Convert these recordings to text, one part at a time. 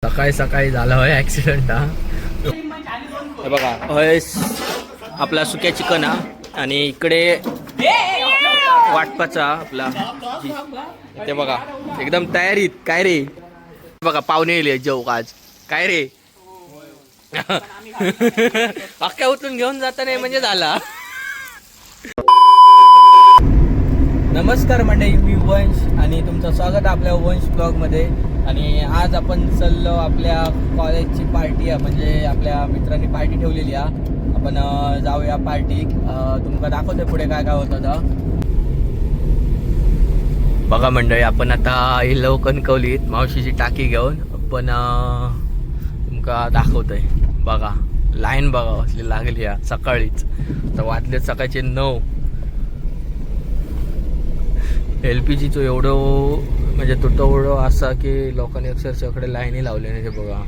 सकाळी सकाळी झाला होय ॲक्सिडेंट हा. हे बघा होय आपला सुक्या चिकन हा आणि इकडे वाटपाचा आपला ते बघा एकदम तयारीत. काय रे बघा पाहुणे येले जेव आज काय रे अख्ख्या उचलून घेऊन जाता नाही म्हणजे झाला. नमस्कार मंडळी, मी वंश आणि तुमचं स्वागत आपल्या वंश ब्लॉगमध्ये. आणि आज आपण चाललो आपल्या कॉलेजची पार्टी आहे, म्हणजे आपल्या मित्रांनी पार्टी ठेवलेली आहे. आपण जाऊया पार्टीक. तुमका दाखवते पुढे काय काय होतं तर बघा मंडळी. आपण आता इलो कणकवलीत मावशीची टाकी घेऊन आपण तुमका दाखवतोय. बघा लाईन बघा असली लागली आहे सकाळीच. तर वाजले सकाळचे 9. LPGचं एवढं म्हणजे तुटवडं असा की लोकांनी अक्षरशःकडे लाईनी लावले नाही. ते बघा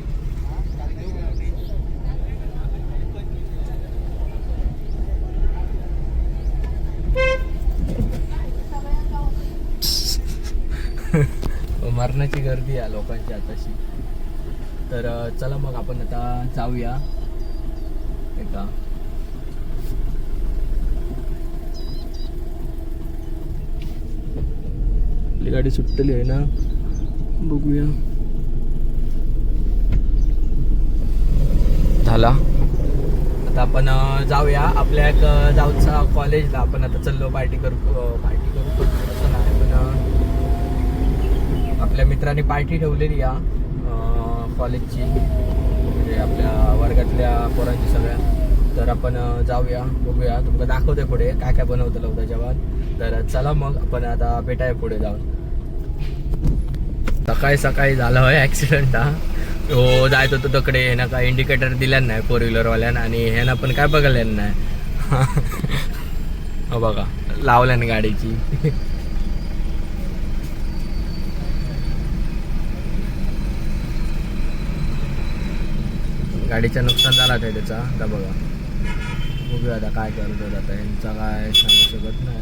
मरणाची गर्दी आहे लोकांची आताशी. तर चला मग आपण आता जाऊया एका. आपली गाडी सुटलेली आहे ना, बघूया. झाला आता आपण जाऊया आपल्या एक जाऊचा कॉलेजला. आपण आता चाललो पार्टी करू असं नाही, पण आपल्या मित्रांनी पार्टी ठेवलेली या कॉलेजची, म्हणजे आपल्या वर्गातल्या पोरांची सगळ्या. तर आपण जाऊया बघूया. तुमका दाखवते पुढे काय काय बनवतं होतं जेवण. तर चला मग आपण आता भेटाय पुढे जाऊन. सकाळी सकाळी झाला होय ॲक्सिडेंट हा. हो जायत होतो तिकडे, ह्यानं काय इंडिकेटर दिल्या नाही 4 व्हीलरवाल्यानं, आणि ह्यानं पण काय बघायला नाही. हो बघा लावल्याने गाडीची. गाडीचं नुकसान झाला आहे त्याचा. आता बघा बघूया आता काय करतो. आता यांचा काय सांगू शकत नाही.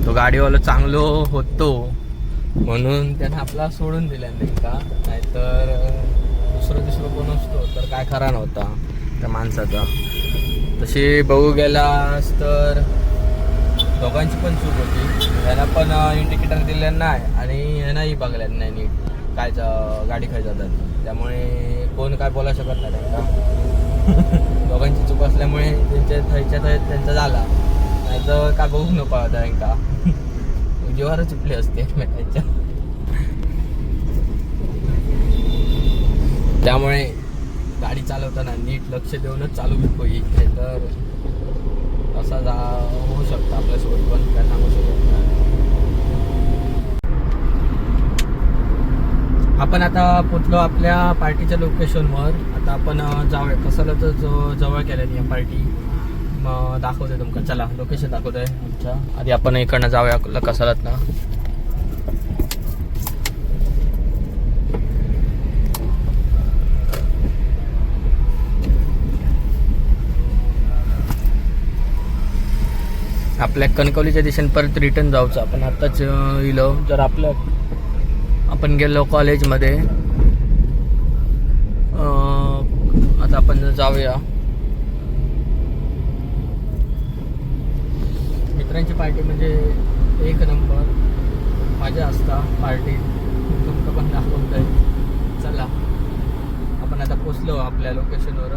तो गाडीवाला चांगलो होतो म्हणून त्याने आपला सोडून दिला नाही का, नाहीतर दुसरं कोण असतो तर काय खरा नव्हता त्या माणसाचा. तशी बघू गेलास तर दोघांची पण चूक होती. यांना पण इंडिकेटर दिलेलं नाही आणि यांनाही बघल्यानं नाही नीट काय गाडी खाय जातात. त्यामुळे कोण काय बोला शकत नाही त्यांना. दोघांची चूक असल्यामुळे त्यांचा झाला, नाही तर काय बघू नको होता त्यांना. जीवावर चुकले असते एकमेकांच्या. त्यामुळे गाडी चालवताना नीट लक्ष देऊनच चालू होईल, तर असा होऊ शकतं आपल्यासोबत, पण काय सांगू शकत नाही. आपण आता पोचलो आपल्या पार्टीच्या लोकेशनवर. आता आपण जाऊया कसाला तर जवळ केल्या या पार्टी. मग दाखवते तुमका. चला लोकेशन दाखवतोय आमच्या. आधी आपण इकडनं जाऊया कसालात ना. आपल्या कणकवलीच्या दिशेने परत रिटर्न जाऊचं. आपण आत्ताच इलो. जर आपण गेलो कॉलेजमध्ये. आता आपण जाऊया. मित्रांची पार्टी म्हणजे एक नंबर मजा असता पार्टी. तुमचं पण दाखवतंय. चला आपण आता पोचलो आपल्या लोकेशनवर.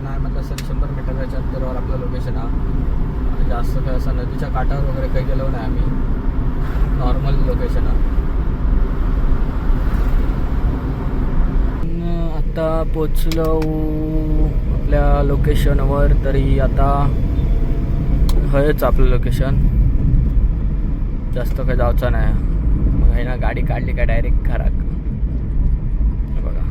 नाही म्हटलं सर 100 मीटरच्या अंतरावर आपलं लोकेशन आहे. जास्त काय असं नदीच्या काठावर वगैरे काही गेलो नाही आम्ही. नॉर्मल लोकेशन आहे. आता पोचलो आपल्या लोकेशनवर. तरी आता हेच आपलं लोकेशन. जास्त काही जायचं नाही. मग आहे ना गाडी काढली का डायरेक्ट घरात. बघा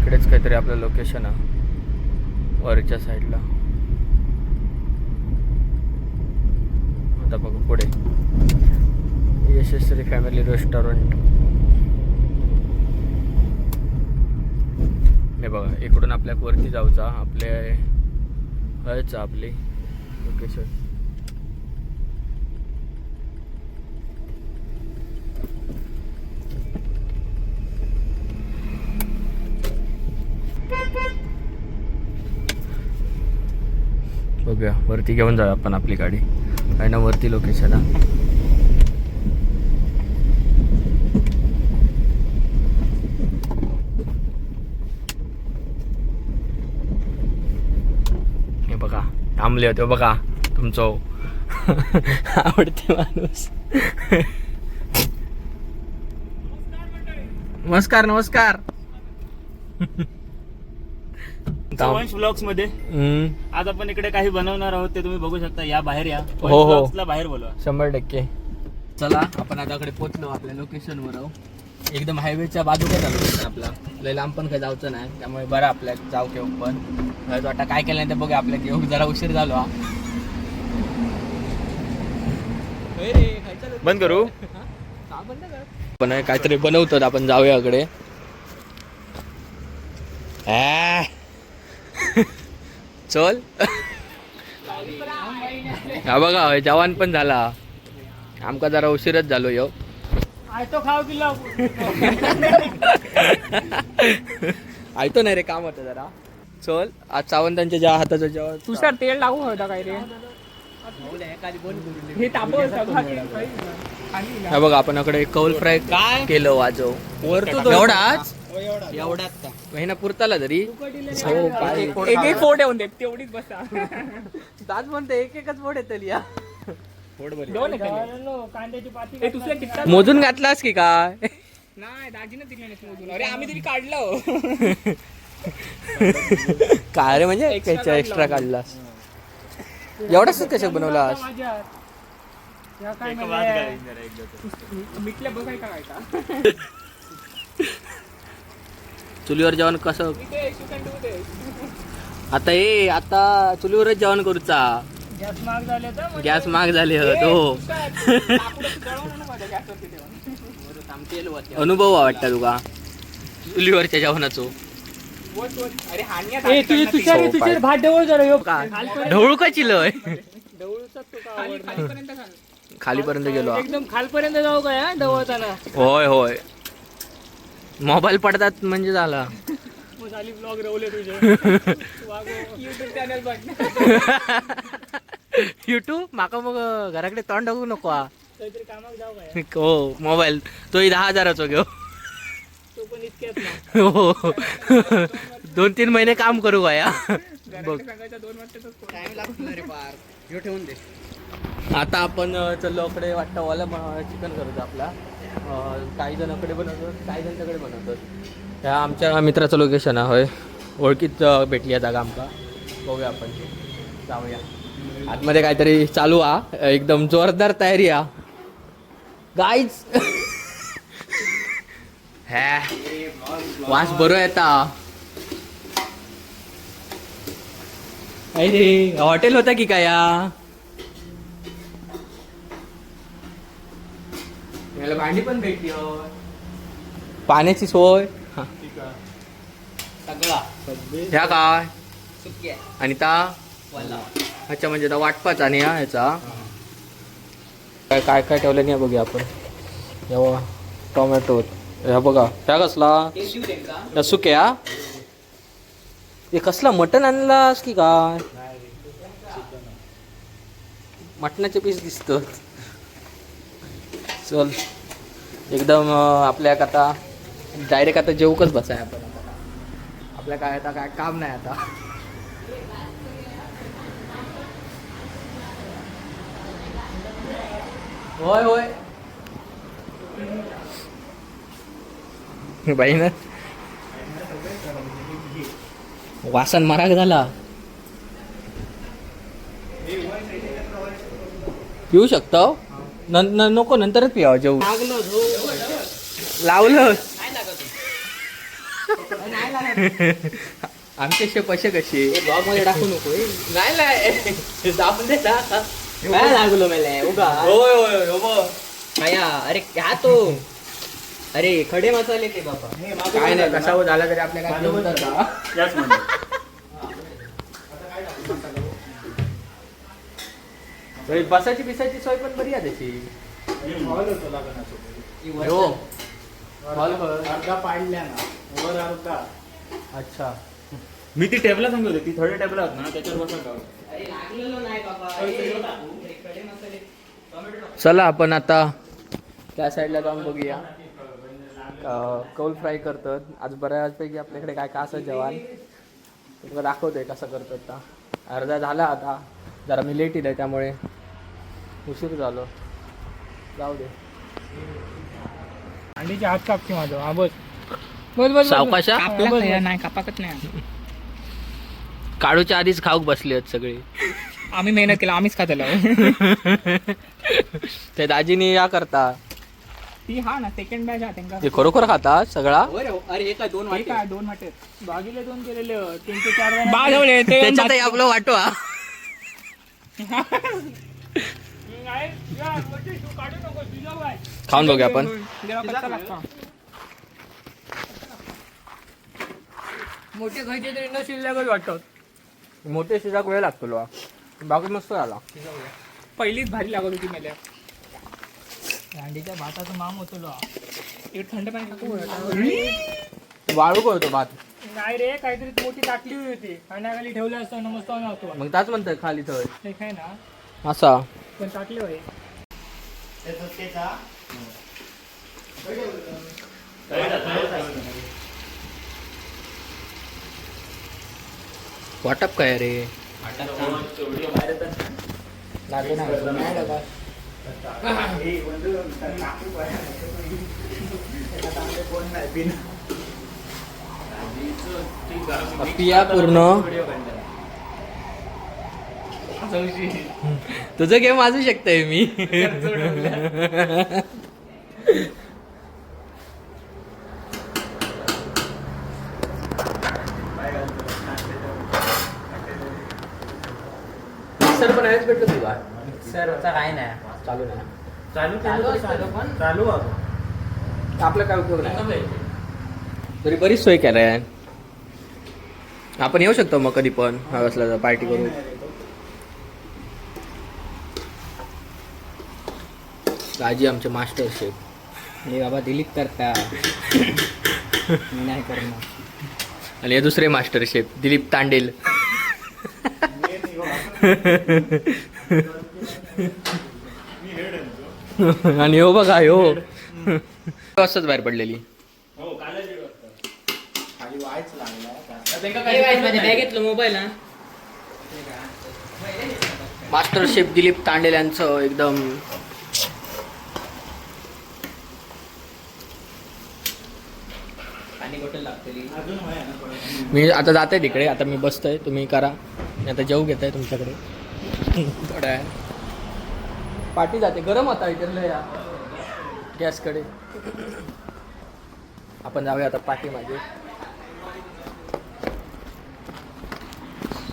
इकडेच काहीतरी आपलं लोकेशन आहे वरच्या साईडला. आता बघा पुढे यशस्वी फॅमिली रेस्टॉरंट. हे बघा इकडून आपल्या वरती जाऊचा आपले हयच आपली लोकेशन. बघूया वरती घेऊन जाऊ आपण आपली गाडी. काय ना वरती लोकेशन हा. हे बघा थांबले होते बघा तुमचं आवडते माणूस. नमस्कार नमस्कार. वंश ब्लॉग्स मध्ये आज आपण इकडे काही बनवणार आहोत ते तुम्ही बघू शकता. या बाहेर या हो हो ब्लॉग्सला बाहेर बोलवा. 100%. चला आपण आता कडे पोहोचलो आपल्या लोकेशन वर. एकदम हायवेच्या बाजूला झालो आपला. लय लांब पण काही जायचं नाही त्यामुळे बरं आपल्या जाऊ घेऊन पण आता काय केलं नाही तर बघा आपल्या घेऊन जरा उशीर झालो हा. बंद करू पण काहीतरी बनवतात आपण जाऊया इकडे. चल हा बघा जवान पण झाला. आमका जरा उशीरच झालो यो. तो खाऊ किल्ला आयतो नाही रे काम होतं जरा. चल आज सावंतांच्या ज्या हाताचं जेवण तुषार तेल लागू होता काय रे हे तापव हा बघा आपण इकडे कौल फ्राय काय केलं वाजव एवढाच महिना पुरताला तरी एक एक फोड येऊन दे तेवढीच बसा दाद म्हणते एक एकच फोड येतली या. दोन कांद्याची पाती दुसऱ्या मोजून घातलास की काय. नाही दाजीने दिले नाही मोजून. अरे आम्ही तरी काढलं काय रे म्हणजे एक्स्ट्रा काढलास. एवढाच कशा बनवलास. काय मिटल्या बघाय काय का चुलीवर जेवण कसं आता हे आता चुलीवरच जेवण करूचा. गॅस महाग झाले तर गॅस महाग झाले हो. अनुभव वाटता तुका चुलीवरच्या जेवणाचो. तुझे भात डवळ झालं ढवळू का चिलय खालीपर्यंत खालीपर्यंत गेलो. एकदम खालपर्यंत जाऊ काय डवळताना. होय होय मोबाईल पडतात म्हणजे झाला. झाली ब्लॉग रवले तुझे युट्यूब चॅनल पण युट्यूब माका मग घराकडे तोंड टाकू नको हा. काहीतरी कामाक जाऊ काय हो मोबाईल तोही 10,000चा घेऊ. तो पण इतक्यात ना हो 2-3 महिने काम करू का बघ. सांगायचा 2 वाजताच टाइम लागतो रे पार ह्यो ठेवून दे. आता आपण चलो कडे वाटतं वाला चिकन करूचा आपला. काही जण कडे बनवतात काही जण कडे बनवतात. ह्या आमच्या मित्राचं लोकेशन आहे ओळखीत भेटली आहे जागा आमका. बघूया आपण जाऊया आतमध्ये काहीतरी चालू हा. एकदम जोरदार तयारी हा गाईज. हा वास बरो येता. अरे हॉटेल होता की काय या. याला भांडी पण भेटली पाण्याची सोय सगळा ह्या काय आणि ता अच्छा म्हणजे वाटपाच आणि ह्याचा काय काय काय ठेवलं नाही बघूया आपण. जेव्हा टोमॅटो ह्या बघा ह्या कसला सुक्या हे कसला मटण आणलास की काय. मटणाचे पीस दिसत. चल एकदम आपल्या आता डायरेक्ट आता जेवकच बसाय आपण. आपल्या काय आता काय काम नाही आता. होय होय बाई ना वासन माराग झाला. पिऊ शकतो नको नंतरच पियावं जेवू. लावलं आमचे पैसे कसे ब्लॉग मध्ये टाकू नको. नाही दाबून दे काय लागलो मला उगा. होय होय हो काय अरे घ्या तो अरे खडे मसाले ते बाबा काय नाही कसा झाला तरी आपल्या काय जेवतात का? याच म्हणतो. तरी बसायची बिसायची सोय पण बरी आहे त्याची. हो हॉल अर्धा पाडल्या ना वर अर्धा. अच्छा मी ती टेबला सांगत होती ती थर्ड टेबल होत ना त्याच्यावर बसा का. चला आपण आता त्या साईडला जाऊन बघूया. कौल फ्राय करतात आज बऱ्याचपैकी आपल्याकडे काय काय असं जेवण तुला दाखवतोय कसं करतात आता. अर्धा झाला आता जरा मी लेट येईल त्यामुळे उशीर झालो. जाऊ दे अंडीचे हात कापते माझं. हा बस बस बस सावकाशा नाही कापाकत नाही. काढूच्या आधीच खाऊक बसले आहेत सगळे. आम्ही मेहनत केला आम्हीच खातलो. ते दाजीनी या करता ती हा ना सेकंड बॅच हा त्यांना. ते खरोखर खाता सगळा. अरे हे काय दोन वाटे बागीला दोन केलेले 3-4 त्याच्यातही आपलं वाटवा. खाऊन बघूया आपण. मोठे खायचे तरी न शिल्लकच वाटत. मोठे शिजाक वेळ लागतो लो. बाकी मस्त झाला. पहिलीच भारी लागत होती मला. अंडीच्या भाताचं माम होतो लो. एक थंड पाणी टाकू. वाळू करतो भात. नाही रे काहीतरी मोठी टाकली होती पाण्याखाली ठेवलं असतं ना मस्त नव्हतो. मग त्याच म्हणतोय खाली थळ ते काय ना असा पण टाकले होय. वाटप काय रे. पिया पूर्ण तुझं गेम वाजू शकतोय मी. मिक्सर पण आहेच भेटतो तुला. मिक्सरचा काय नाही चालू नाही चालू आपला काय उपयोग नाही. तरी बरीच सोय केलाय. आपण येऊ शकतो मग कधी पण असला पार्टी करू. आजी आमचे मास्टर शेफ. हे बाबा डिलीट करता. मी नाही करणार. आणि हे दुसरे मास्टर शेफ दिलीप तांडेल. आणि हो बघा हो वाजताच बाहेर पडलेली. Mobile master chef Dilip Tandel यांचं एकदम मी आता जात आहे तिकडे. आता मी बसतोय तुम्ही करा. मी आता जेवू घेत आहे तुमच्याकडे. थोड्या पार्टी जाते गरम होता इकडलं या गॅसकडे. आपण जाऊया आता पार्टी माझी.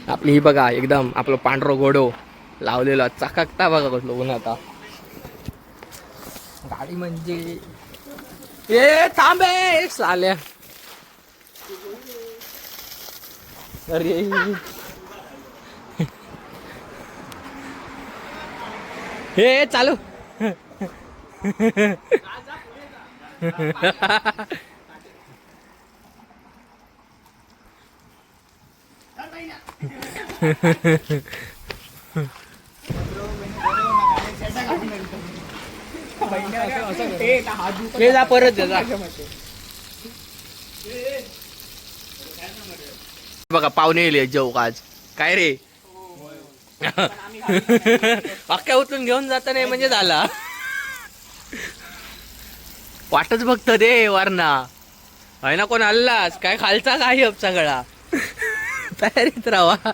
आपली ही बघा एकदम आपलं पांढरं गोडो लावलेला चाकाकता बघा कसलो ऊन. आता गाडी म्हणजे ए थांबे साल्या. अरे हे चालू. हे जा परत जा. बघा पाहुणे येले जेव आज काय रे. अख्ख्या उचलून घेऊन जाता नाही म्हणजे झाला. वाटच बघत रे वरना आहे ना कोण आल्लास काय खालचा काय सगळा. तयारीत राहा.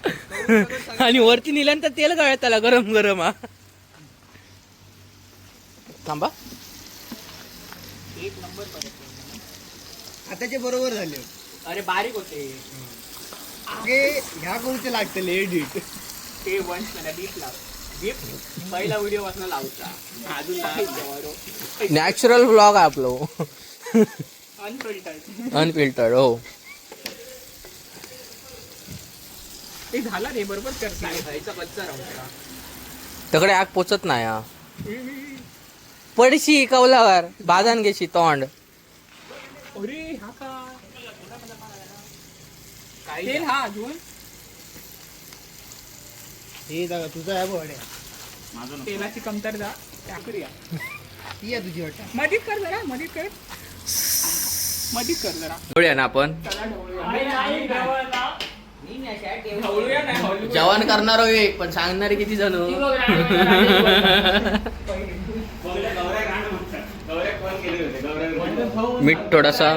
आणि वरती नेल्यानंतर तेल गळ्यात त्याला गरम गरम. हा थांबा. आताचे बरोबर झाले. अरे बारीक होते. ह्या कोणते लागतले एडिट. ते वन्स मला डीप लाव. डीप पहिला व्हिडिओ वाचना लावता अजून नॅचरल व्लॉग आहे आपलं. अनफिल्टर्ड अनफिल्टर्ड हो. ते झाला रे बरोबर करते तकडे आग पोचत नाही हा. पडशी कवलावर बाजान घेशी तोंड. अरे हा काय तेल हा अजून तुझा आहे बघ माझं नको. तेलाची कमतरता टाकूया ती आहे तुझी वाटत. मदत कर जरा मदत कर जरा ढवळूया ना आपण. चला ढवळूया नाही हलवूया. जेवण करणार एक पण सांगणारे किती जण. मीठ थोडासा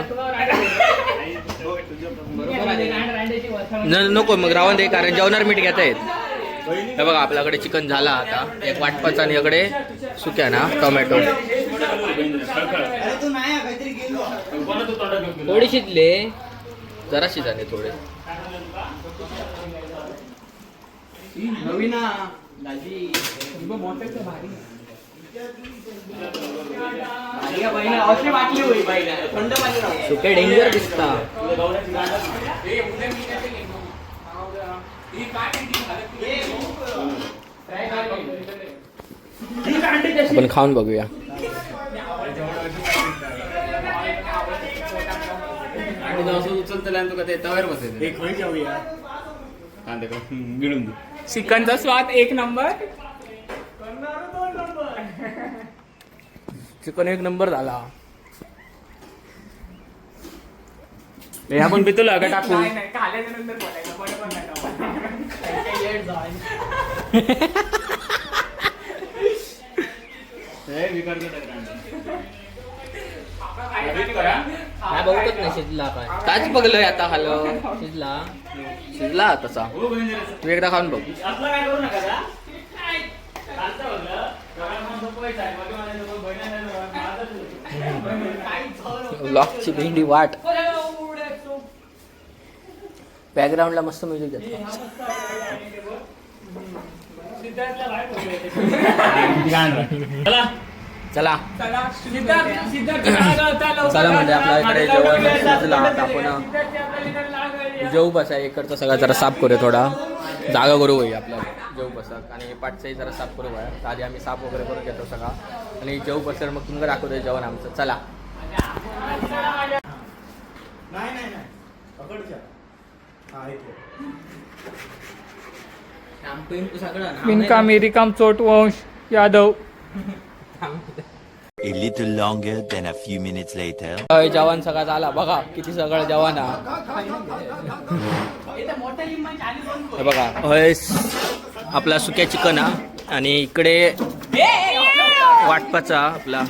नको मग राहून दे कारण जेवणार मीठ घेता येत. हे बघा आपल्याकडे चिकन झाला आता एक वाटपाचा आणि इकडे सुक्या ना टोमॅटो थोडी शिजले जरा शिजाले थोडे. सुके डेंजर दिसता. आपण खाऊन बघूया. चिकनचा स्वाद एक नंबर. चिकन एक नंबर झाला. हे आपण पितलो का टाकू. नाही नाही खाल्याच्या नंतर बोलायचं बरोबर नाही. काय बघतच नाही शिजला काय. काच बघलोय आता हॅलो शिजला शिजला तसा. तू एकदा खाऊन बघ. असलं काय करू नका का? चालतं बघलं. ब्लॉकची भेंडी वाट. बॅकग्राऊंडला मस्त म्युझिक देतो. चला चला म्हणजे आपल्या इकडे जेवण शिजला आता आपण जेवू बसा. इकडचा सगळा जरा साफ करूया थोडा जागा करू होई आपला जेवू बसत आणि पाठचाही जरा साफ करू वया. आधी आम्ही साफ वगैरे करून घेतो सगळा आणि जेवू बसेल मग तुमचं दाखवतोय जेवण आमचं. चला विनकाम मेरिकाम चोट वंश Yadav. A little longer than a few minutes later. जेवण सगळा झाला बघा किती सगळं जेवण हा. हे बघा होय आपला सुक्या चिकन हा आणि इकडे वाटपाचा आपला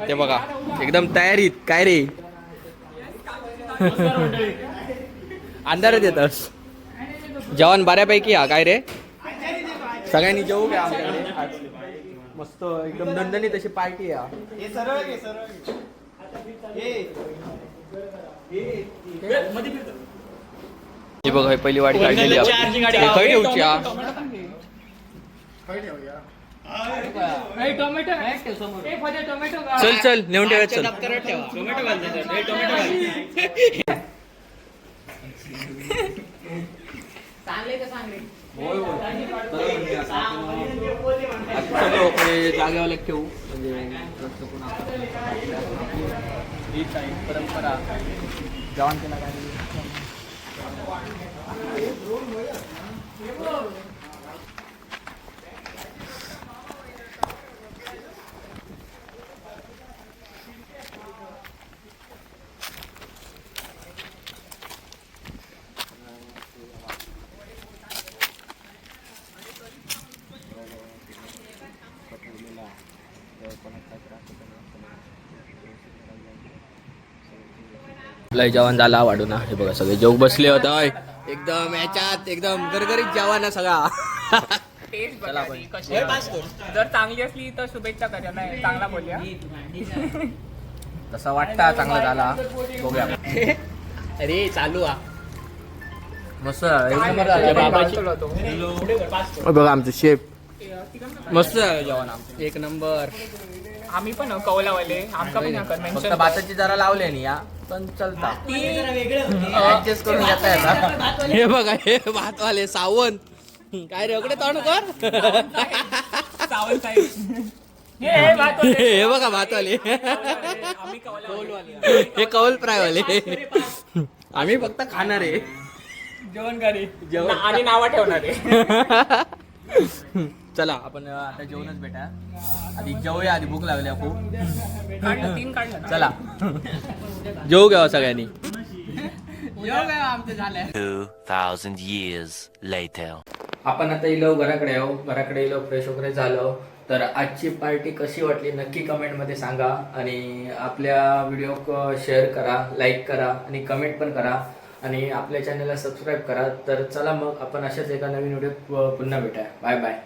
ते बघा एकदम तयारीत. काय रे अंधारात येतस. जेवण बऱ्यापैकी हा. काय रे सगळ्यांनी जेवू काय आमच्याकडे आज मस्त एकदम दणदणीत अशी पार्टी आहे. हे बघ हे पहिली वाडी काढलेली आपण. हे खय ठेवची हा. चल चल नेऊन ठेवा चल. जागेवाला ठेवू म्हणजे हीच आहे परंपरा. जेवण केला काय आपलं जेवण झाला वाढून. हे बघा सगळे जेव बसले होते एकदम याच्यात एकदम गरगरीत जेवण सगळा. टेस्ट बघा ती कशी आहे. जर चांगली असली तर शुभेच्छा करूया. नाही चांगला बोलूया. तसा वाटता चांगला झाला बघूया. अरे चालू हा मस्त एक नंबर झालं. बघा आमचं शेफ मस्त जेवण आमचं एक नंबर. आम्ही पण कौलावाले आमका पण या कर फक्त मेन्शन भाताची जरा लावले नाही या पण चलता ऍडजस्ट करून घेता येतात. हे बघा हे भातवाले सावंत काय रे अकडे तोंड कर. सावंत साहेब हे बात होते. हे बघा भातवाले आम्ही कौलावाले हे कौल प्रायवाले आम्ही फक्त खाणार आहे जेवण करी आणि नावा ठेवणार आहे. चला आपण आता जेवणच भेटा आधी जेवूया आधी भूक लागली खूप. काढलं, 3 काढलं ना. चला जेवू घ्यावं सगळ्यांनी. 2,000 years later. आपण आता इलो घराकडे इलो फ्रेश वगैरे झालो. तर आजची पार्टी कशी वाटली नक्की कमेंटमध्ये सांगा आणि आपल्या व्हिडिओ शेअर करा, लाईक करा आणि कमेंट पण करा आणि आपल्या चॅनलला सबस्क्राईब करा. तर चला मग आपण अशाच एका नवीन व्हिडिओ पुन्हा भेटूया. Bye bye.